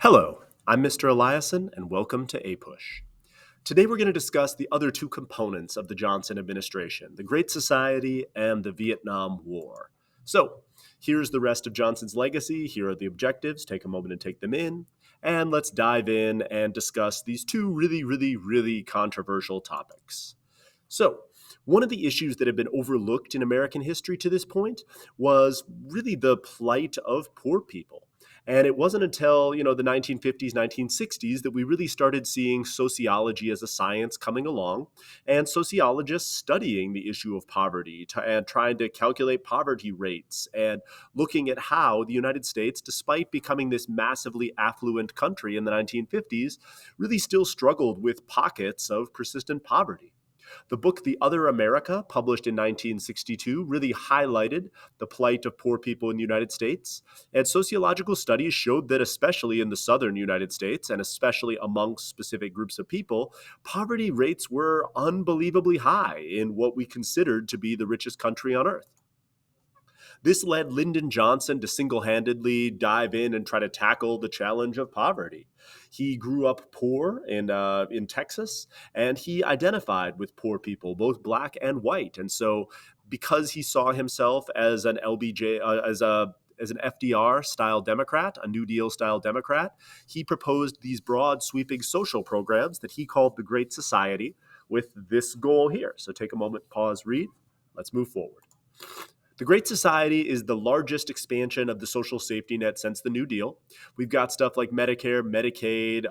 Hello, I'm Mr. Eliason, and welcome to APUSH. Today we're going to discuss the other two components of the Johnson administration, the Great Society and the Vietnam War. So, here's the rest of Johnson's legacy. Here are the objectives. Take a moment and take them in. And let's dive in and discuss these two really controversial topics. So, one of the issues that have been overlooked in American history to this point was really the plight of poor people. And it wasn't until, the 1950s, 1960s that we really started seeing sociology as a science coming along and sociologists studying the issue of poverty and trying to calculate poverty rates and looking at how the United States, despite becoming this massively affluent country in the 1950s, really still struggled with pockets of persistent poverty. The book The Other America, published in 1962, really highlighted the plight of poor people in the United States. And sociological studies showed that, especially in the southern United States, and especially amongst specific groups of people, poverty rates were unbelievably high in what we considered to be the richest country on earth. This led Lyndon Johnson to single handedly dive in and try to tackle the challenge of poverty. He grew up poor in Texas, and he identified with poor people, both black and white. And so, because he saw himself as an LBJ, as an FDR style Democrat, a New Deal style Democrat, he proposed these broad, sweeping social programs that he called the Great Society with this goal here. So take a moment, pause, read. Let's move forward. The Great Society is the largest expansion of the social safety net since the New Deal. We've got stuff like Medicare, Medicaid,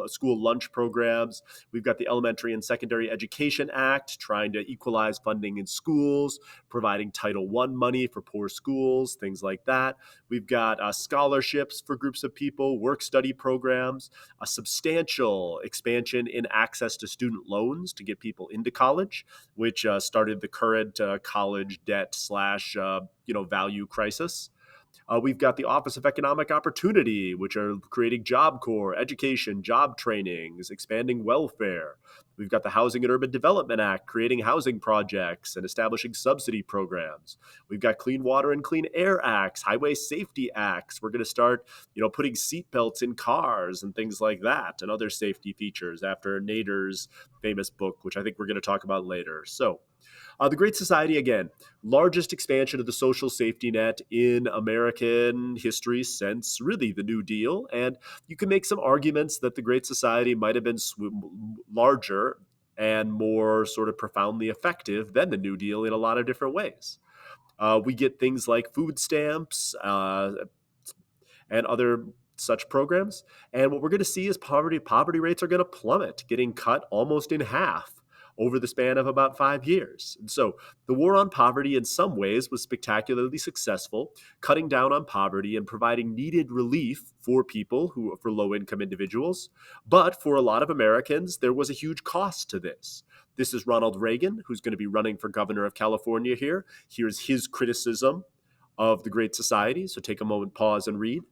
school lunch programs. We've got the Elementary and Secondary Education Act, trying to equalize funding in schools, providing Title I money for poor schools, things like that. We've got scholarships for groups of people, work-study programs, a substantial expansion in access to student loans to get people into college, which started the current college debt slash value crisis. We've got the Office of Economic Opportunity, which are creating Job Corps, education, job trainings, expanding welfare. We've got the Housing and Urban Development Act, creating housing projects and establishing subsidy programs. We've got Clean Water and Clean Air Acts, Highway Safety Acts. We're going to start, putting seatbelts in cars and things like that, and other safety features after Nader's famous book, which I think we're going to talk about later. So, the Great Society, again, largest expansion of the social safety net in American history since really the New Deal. And you can make some arguments that the Great Society might have been larger and more sort of profoundly effective than the New Deal in a lot of different ways. We get things like food stamps and other such programs. And what we're going to see is poverty rates are going to plummet, getting cut almost in half over the span of about 5 years. And so the war on poverty in some ways was spectacularly successful, cutting down on poverty and providing needed relief for for low-income individuals. But for a lot of Americans, there was a huge cost to this. This is Ronald Reagan, who's going to be running for governor of California here. Here's his criticism of the Great Society. So take a moment, pause, and read.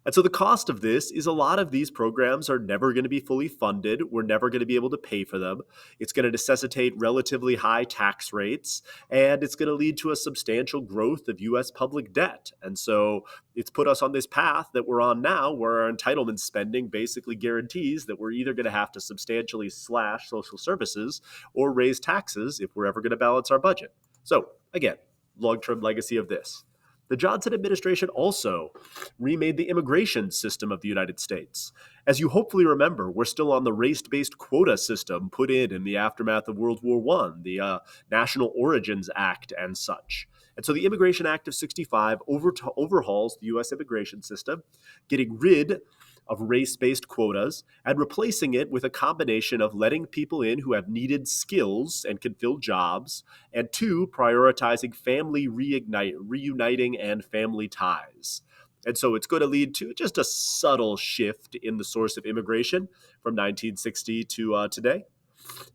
And so the cost of this is a lot of these programs are never going to be fully funded. We're never going to be able to pay for them. It's going to necessitate relatively high tax rates, and it's going to lead to a substantial growth of U.S. public debt. And so it's put us on this path that we're on now, where our entitlement spending basically guarantees that we're either going to have to substantially slash social services or raise taxes if we're ever going to balance our budget. So again, long-term legacy of this. The Johnson administration also remade the immigration system of the United States. As you hopefully remember, we're still on the race-based quota system put in the aftermath of World War I, the National Origins Act and such. And so the Immigration Act of 65 overhauls the U.S. immigration system, getting rid of race-based quotas and replacing it with a combination of letting people in who have needed skills and can fill jobs, and two, prioritizing family reuniting and family ties. And so it's going to lead to just a subtle shift in the source of immigration from 1960 to today.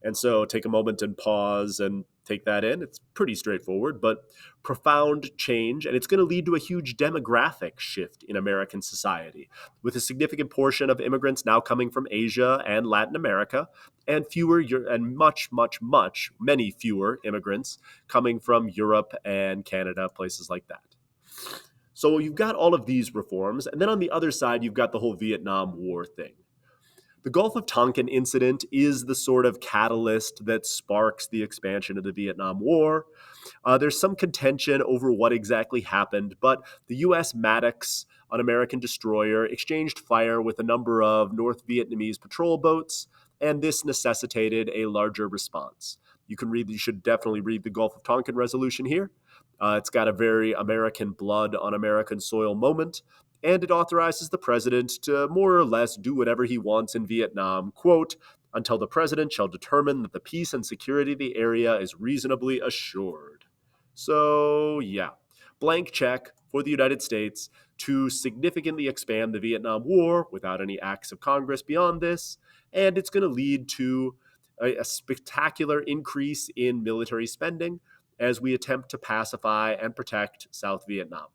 And so take a moment and pause and take that in. It's pretty straightforward, but profound change. And it's going to lead to a huge demographic shift in American society, with a significant portion of immigrants now coming from Asia and Latin America, and many fewer immigrants coming from Europe and Canada, places like that. So you've got all of these reforms, and then on the other side, you've got the whole Vietnam War thing. The Gulf of Tonkin incident is the sort of catalyst that sparks the expansion of the Vietnam War. There's some contention over what exactly happened, but the U.S. Maddox, an American destroyer, exchanged fire with a number of North Vietnamese patrol boats, and this necessitated a larger response. You should definitely read the Gulf of Tonkin resolution here. It's got a very American blood on American soil moment, and it authorizes the president to more or less do whatever he wants in Vietnam, quote, until the president shall determine that the peace and security of the area is reasonably assured. So, yeah, blank check for the United States to significantly expand the Vietnam War without any acts of Congress beyond this, and it's going to lead to a spectacular increase in military spending as we attempt to pacify and protect South Vietnam.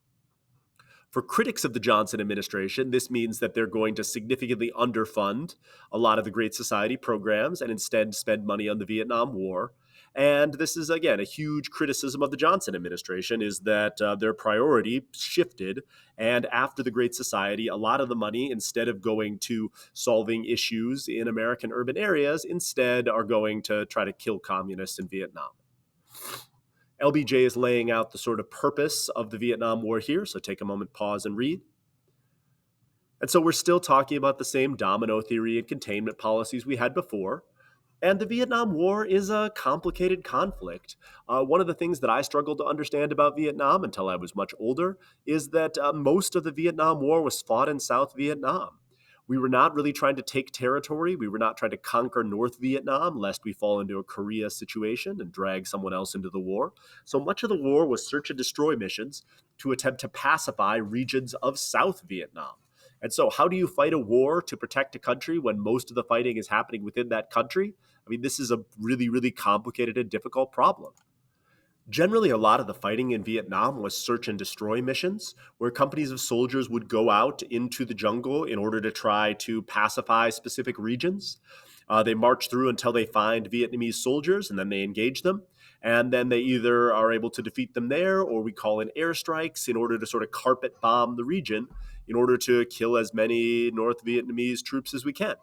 For critics of the Johnson administration, this means that they're going to significantly underfund a lot of the Great Society programs and instead spend money on the Vietnam War. And this is, again, a huge criticism of the Johnson administration is that their priority shifted. And after the Great Society, a lot of the money, instead of going to solving issues in American urban areas, instead are going to try to kill communists in Vietnam. LBJ is laying out the sort of purpose of the Vietnam War here, so take a moment, pause, and read. And so we're still talking about the same domino theory and containment policies we had before. And the Vietnam War is a complicated conflict. One of the things that I struggled to understand about Vietnam until I was much older is that most of the Vietnam War was fought in South Vietnam. We were not really trying to take territory. We were not trying to conquer North Vietnam, lest we fall into a Korea situation and drag someone else into the war. So much of the war was search and destroy missions to attempt to pacify regions of South Vietnam. And so, how do you fight a war to protect a country when most of the fighting is happening within that country? I mean, this is a really, really complicated and difficult problem. Generally, a lot of the fighting in Vietnam was search and destroy missions, where companies of soldiers would go out into the jungle in order to try to pacify specific regions. They march through until they find Vietnamese soldiers, and then they engage them. And then they either are able to defeat them there, or we call in airstrikes in order to sort of carpet bomb the region in order to kill as many North Vietnamese troops as we can.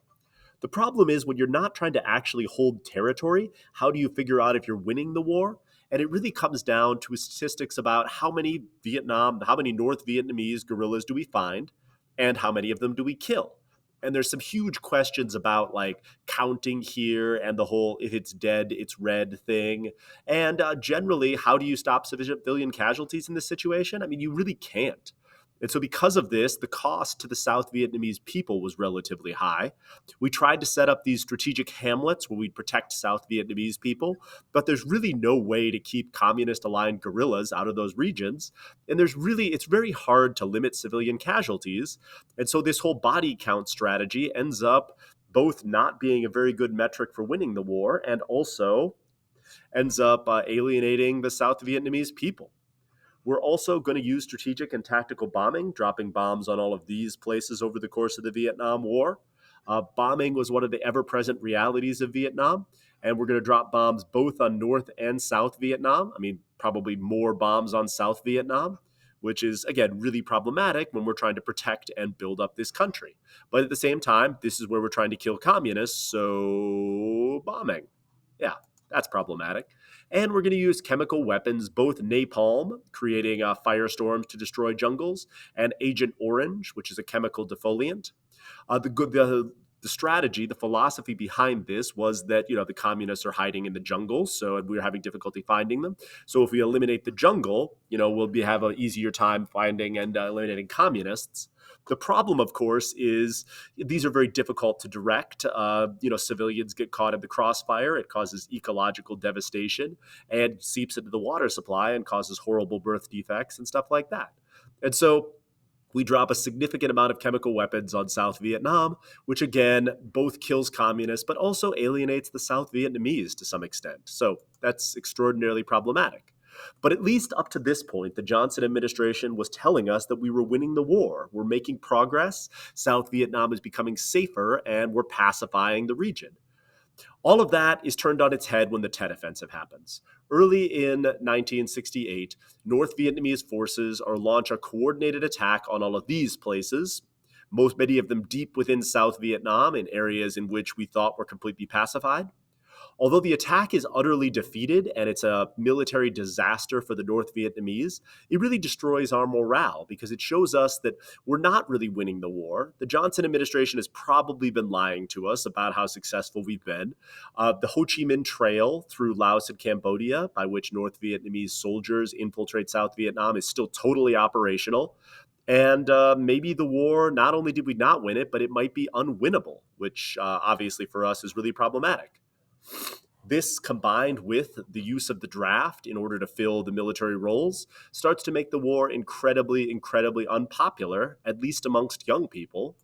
The problem is when you're not trying to actually hold territory, how do you figure out if you're winning the war? And it really comes down to statistics about how many North Vietnamese guerrillas do we find, and how many of them do we kill? And there's some huge questions about like counting here and the whole if it's dead, it's red thing. And generally, how do you stop civilian casualties in this situation? I mean, you really can't. And so, because of this, the cost to the South Vietnamese people was relatively high. We tried to set up these strategic hamlets where we'd protect South Vietnamese people, but there's really no way to keep communist aligned guerrillas out of those regions. And it's very hard to limit civilian casualties. And so, this whole body count strategy ends up both not being a very good metric for winning the war and also ends up alienating the South Vietnamese people. We're also going to use strategic and tactical bombing, dropping bombs on all of these places over the course of the Vietnam War. Bombing was one of the ever-present realities of Vietnam, and we're going to drop bombs both on North and South Vietnam. I mean, probably more bombs on South Vietnam, which is, again, really problematic when we're trying to protect and build up this country. But at the same time, this is where we're trying to kill communists, so bombing. Yeah, that's problematic. And we're going to use chemical weapons, both napalm, creating firestorms to destroy jungles, and Agent Orange, which is a chemical defoliant. The strategy, the philosophy behind this was that, the communists are hiding in the jungle, so we're having difficulty finding them. So if we eliminate the jungle, we'll have an easier time finding and eliminating communists. The problem, of course, is these are very difficult to direct. Civilians get caught in the crossfire. It causes ecological devastation and seeps into the water supply and causes horrible birth defects and stuff like that. And so we drop a significant amount of chemical weapons on South Vietnam, which again, both kills communists, but also alienates the South Vietnamese to some extent. So that's extraordinarily problematic. But at least up to this point, the Johnson administration was telling us that we were winning the war. We're making progress. South Vietnam is becoming safer, and we're pacifying the region. All of that is turned on its head when the Tet Offensive happens. Early in 1968, North Vietnamese forces are launch a coordinated attack on all of these places, many of them deep within South Vietnam in areas in which we thought were completely pacified. Although the attack is utterly defeated and it's a military disaster for the North Vietnamese, it really destroys our morale because it shows us that we're not really winning the war. The Johnson administration has probably been lying to us about how successful we've been. The Ho Chi Minh Trail through Laos and Cambodia, by which North Vietnamese soldiers infiltrate South Vietnam, is still totally operational. And maybe the war, not only did we not win it, but it might be unwinnable, which obviously for us is really problematic. This, combined with the use of the draft in order to fill the military roles, starts to make the war incredibly, incredibly unpopular, at least amongst young people.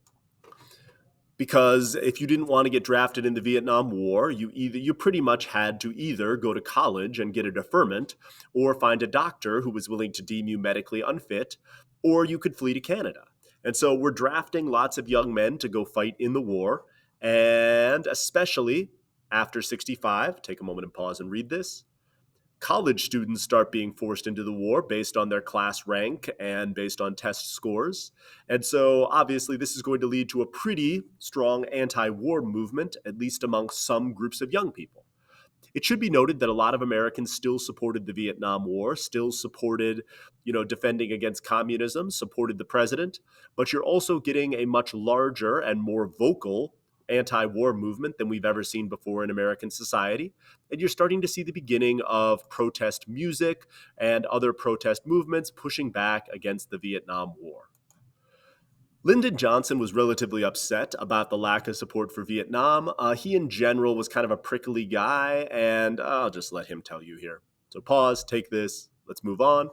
Because if you didn't want to get drafted in the Vietnam War, you pretty much had to either go to college and get a deferment, or find a doctor who was willing to deem you medically unfit, or you could flee to Canada. And so we're drafting lots of young men to go fight in the war, and especially after 65, take a moment and pause and read this. College students start being forced into the war based on their class rank and based on test scores. And so, obviously, this is going to lead to a pretty strong anti war movement, at least among some groups of young people. It should be noted that a lot of Americans still supported the Vietnam War, still supported, defending against communism, supported the president, but you're also getting a much larger and more vocal anti-war movement than we've ever seen before in American society. And you're starting to see the beginning of protest music and other protest movements pushing back against the Vietnam War. Lyndon Johnson was relatively upset about the lack of support for Vietnam. He, in general, was kind of a prickly guy, and I'll just let him tell you here. So pause, take this, let's move on.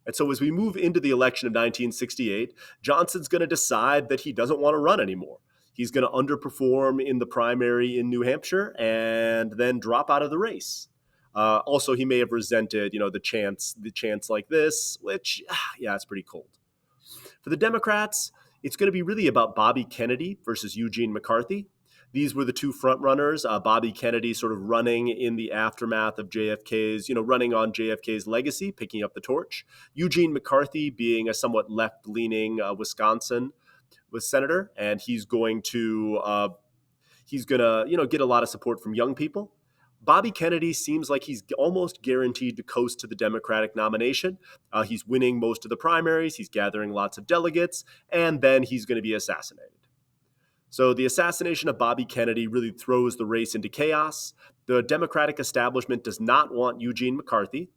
And so as we move into the election of 1968, Johnson's going to decide that he doesn't want to run anymore. He's going to underperform in the primary in New Hampshire and then drop out of the race. Also, he may have resented, the chance like this, which, yeah, it's pretty cold. For the Democrats, it's going to be really about Bobby Kennedy versus Eugene McCarthy. These were the two frontrunners. Bobby Kennedy sort of running in the aftermath of JFK's, running on JFK's legacy, picking up the torch. Eugene McCarthy being a somewhat left-leaning Wisconsin senator, and he's going to get a lot of support from young people. Bobby Kennedy seems like he's almost guaranteed to coast to the Democratic nomination. He's winning most of the primaries, he's gathering lots of delegates, and then he's going to be assassinated. So the assassination of Bobby Kennedy really throws the race into chaos. The Democratic establishment does not want Eugene McCarthy,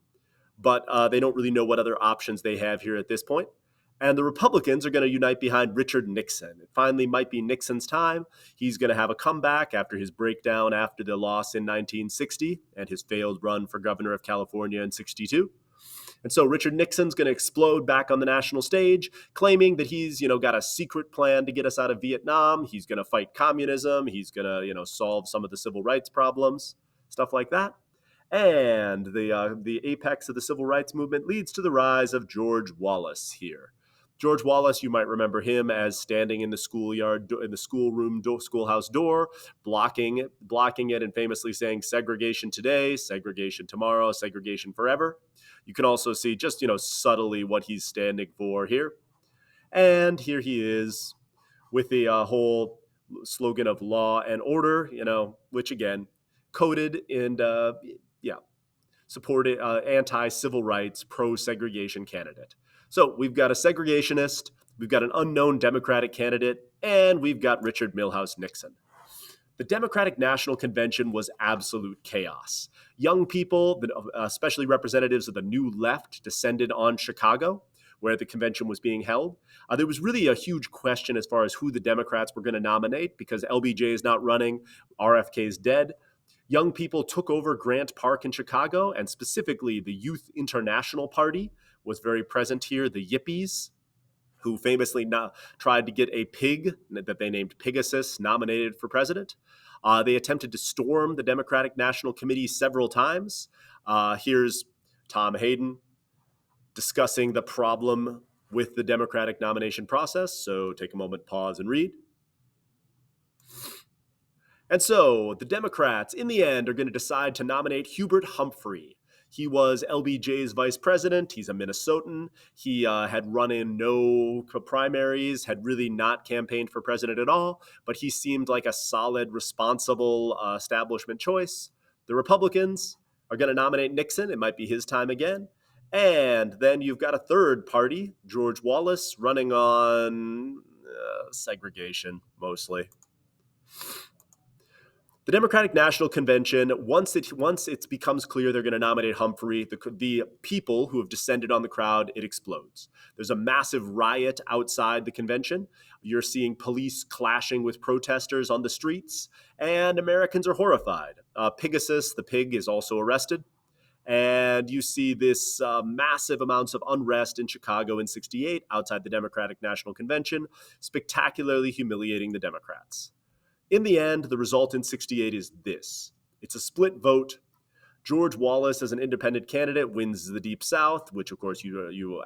but they don't really know what other options they have here at this point. And the Republicans are going to unite behind Richard Nixon. It finally might be Nixon's time. He's going to have a comeback after his breakdown after the loss in 1960 and his failed run for governor of California in 62. And so Richard Nixon's going to explode back on the national stage, claiming that he's, got a secret plan to get us out of Vietnam. He's going to fight communism. He's going to, solve some of the civil rights problems, stuff like that. And the apex of the civil rights movement leads to the rise of George Wallace here. George Wallace, you might remember him as standing in the schoolhouse door, blocking it and famously saying segregation today, segregation tomorrow, segregation forever. You can also see just, subtly what he's standing for here. And here he is with the whole slogan of law and order, which again, coded and, supported anti-civil rights, pro-segregation candidate. So we've got a segregationist, we've got an unknown Democratic candidate, and we've got Richard Milhous Nixon. The Democratic National Convention was absolute chaos. Young people, especially representatives of the New Left, descended on Chicago, where the convention was being held. There was really a huge question as far as who the Democrats were going to nominate because LBJ is not running, RFK is dead. Young people took over Grant Park in Chicago, and specifically the Youth International Party was very present here, the Yippies, who famously tried to get a pig that they named Pegasus nominated for president. They attempted to storm the Democratic National Committee several times. Here's Tom Hayden discussing the problem with the Democratic nomination process. So take a moment, pause, and read. And so the Democrats, in the end, are going to decide to nominate Hubert Humphrey. He was LBJ's vice president. He's a Minnesotan. He had run in no primaries, had really not campaigned for president at all, but he seemed like a solid, responsible establishment choice. The Republicans are going to nominate Nixon. It might be his time again. And then you've got a third party, George Wallace, running on segregation mostly. The Democratic National Convention, once it becomes clear they're going to nominate Humphrey, the people who have descended on the crowd, it explodes. There's a massive riot outside the convention. You're seeing police clashing with protesters on the streets, and Americans are horrified. Pegasus, the pig, is also arrested. And you see this massive amounts of unrest in Chicago in '68 outside the Democratic National Convention, spectacularly humiliating the Democrats. In the end, the result in '68 is this. It's a split vote. George Wallace, as an independent candidate, wins the Deep South, which, of course,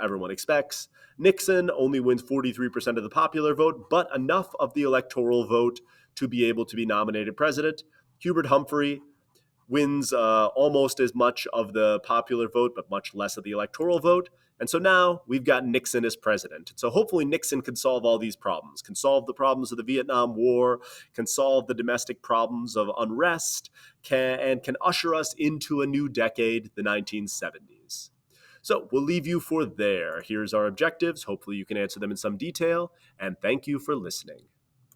everyone expects. Nixon only wins 43% of the popular vote, but enough of the electoral vote to be able to be nominated president. Hubert Humphrey wins almost as much of the popular vote, but much less of the electoral vote. And so now we've got Nixon as president. So hopefully Nixon can solve all these problems, can solve the problems of the Vietnam War, can solve the domestic problems of unrest, and can usher us into a new decade, the 1970s. So we'll leave you for there. Here's our objectives. Hopefully you can answer them in some detail. And thank you for listening.